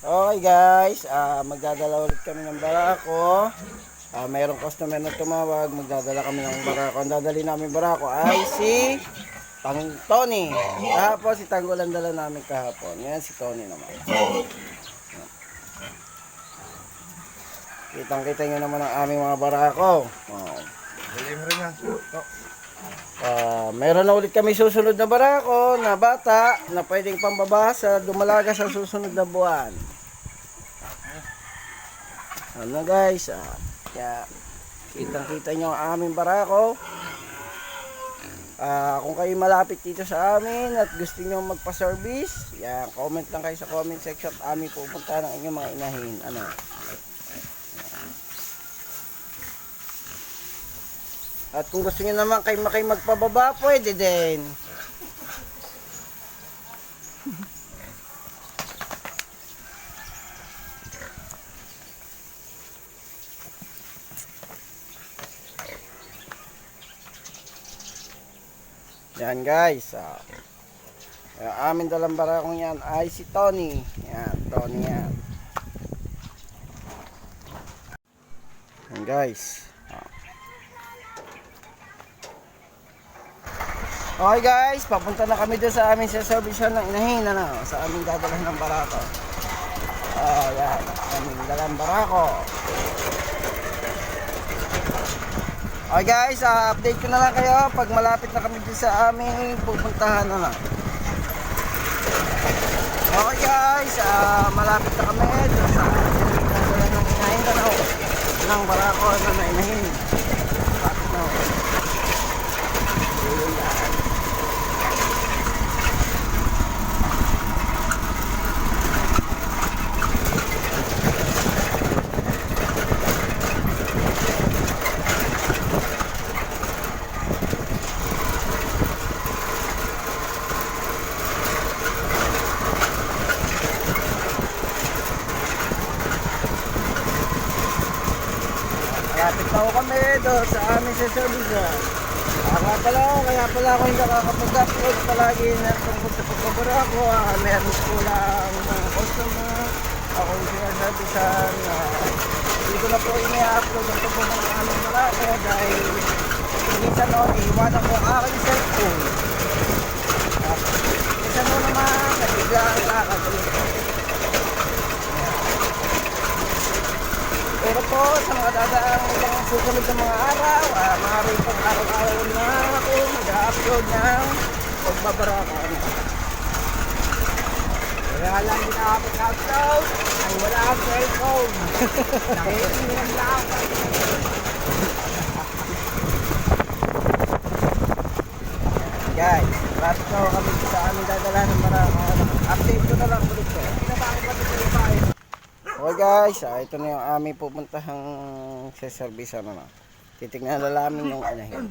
Okay guys, magdadala ulit kami ng barako. Mayroong customer na tumawag, magdadala kami ng barako. Ang dadali namin barako ay si Tony. Kahapon si Tanggol ang dala namin kahapon. Yan si Tony naman. Kitang-kita nyo naman ang aming mga barako. Meron na ulit kami susunod na barako na bata na pwedeng pambaba sa dumalaga sa susunod na buwan. Ano guys, kaya kitang-kita nyo ang aming barako. Kung kayo malapit dito sa amin at gusto nyo magpa-service, yan, comment lang kayo sa comment section at amin pupunta ng inyong mga inahin. At kung gusto nyo naman kayo magpababa, pwede din. Yan guys, amin dalang barakong yan ay si Tony. Yan, Tony yan. Yan guys. Okay guys, papunta na kami doon sa aming service ng inahin, sa aming dadalhin ng barako. Yan, aming dalang barako. Okay guys, update ko na lang kayo pag malapit na kami dito sa aming pupuntahan Okay guys, malapit na kami dito sa dadalhin ng inahin ng barako na inahin. Malapit na ako. Malapit na ako kami doon sa aming service. Kaya pala ako hindi nakakapag-upload palagi na tungkol sa pagbabara ko. Meron ko lang mga customer. Ako yung sinasabisan. Hindi ko na po ini-upload ang tungkol ng aming barako dahil minsan noon iiwanan ko ang aking cellphone. Minsan noon naman nabigla ang lakad. Pero po sa mga dadaang ibang susunod ng mga araw, maaaring pang araw-araw na ako mag-upload ng pagbabarako. Kaya lang hindi nakapag-upload ay wala ang cellphone. Nakikinig lang ako. Guys, rapid na kami sa aming dadala ng barako. Update ko na lang ulit ko. Hindi na ba ako patutuloy? Okay guys, ito na yung aming pupuntahang sa service titignan na namin yung inahin.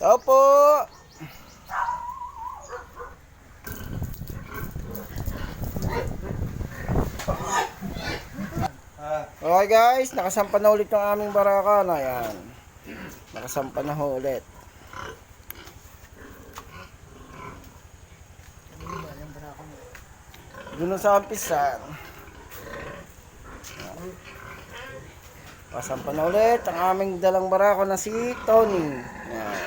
Tao po! Okay guys, nakasampa na ulit yung aming baraka na yan. Nakasampa na ulit. Doon sa umpisan. Pasampa na ulit ang aming dalang barako na si Tony. Yan.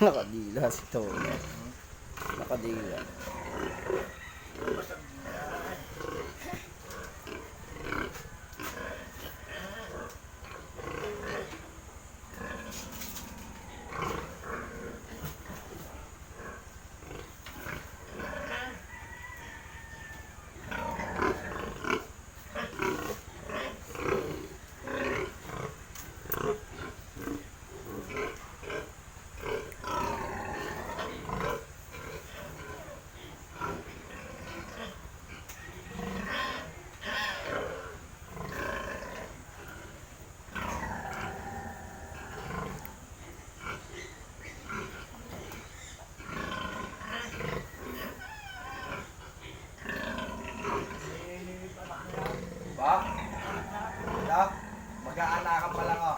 Nakadila si Tony. Nakadila. Mag-aanakan pa lang oh.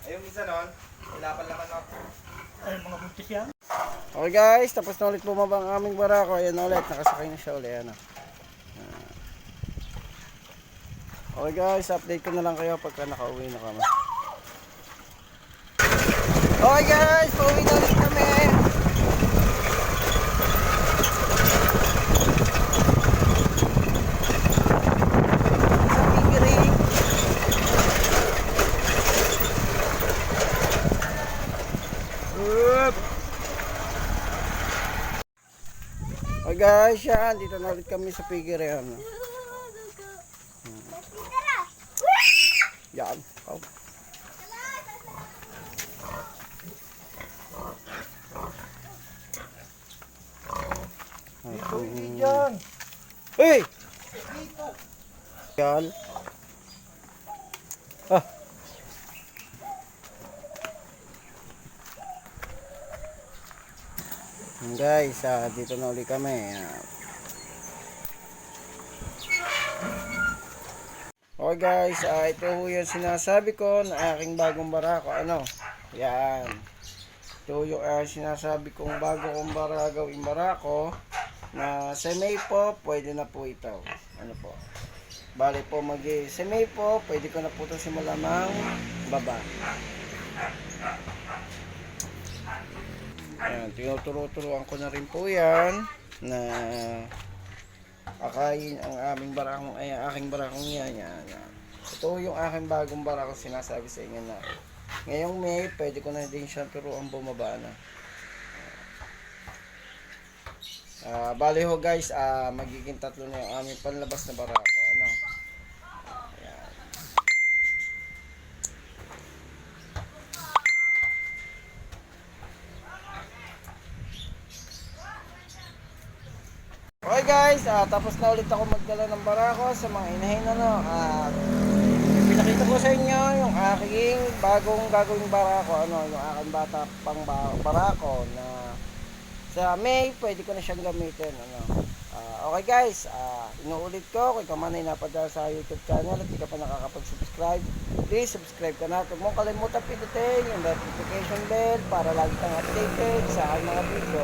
Ay, yung isa nun, wala pa naman oh. Ay, mga buntis yan. Okay guys, tapos na ulit bumaba ang aming barako. Ayan na ulit, nakasakay na siya ulit. Ayan na. Okay guys, update ko na lang kayo pagka nakauwi na kami. Okay guys, pauwi na ulit kami. Sa Pickering. Oop. Okay guys, yan, dito na ulit kami sa Pickering. Yan. Oh. Diyan. Hey! Yan. Ah. Guys, dito na ulit kami. Okay guys, ito yung sinasabi ko na aking bagong barako. Ano? Yan. Ito yung sinasabi kong bago kong gawing barako na semi po, pwede na po ito. Ano po? Bali po semi po, pwede ko na po ito simulan ng baba. Ayan, tinuturo-turuan ko na rin po yan na akayin ang aming barakong, aking barakong yan. Ito yung aking bagong barako, sinasabi sa inyo na ngayong May, pwede ko na din siyang turuan bumaba na. Bali ho guys, magiging 3 na yung aming panlabas na barako. Ano? Ayan. Okay guys, tapos na ulit ako magdala ng barako sa mga inahin pinakita ko sa inyo yung aking bagong gagawing barako, yung aking bata pang barako na sa May pwede ko na siyang gamitin. Okay guys, inuulit ko, kung ikaw man ay napadala sa YouTube channel at hindi ka pa nakakapag-subscribe, please subscribe ka na. Huwag mong kalimutan pindutin yung notification bell para lagi kang updated sa aking mga video.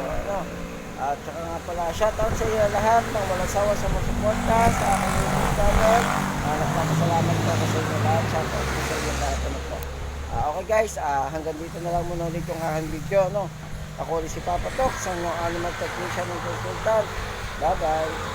At saka nga pala, shoutout sa iyo lahat ng walang sawa sa mga suporta sa aking YouTube channel. Nagpapasalamat ko sa inyo lahat. Shoutout sa inyo lahat. Okay guys, hanggang dito na lang muna ulit yung aking video. Ako ulit si Papa Tok, sa inyong animal technician and consultant. Bye bye.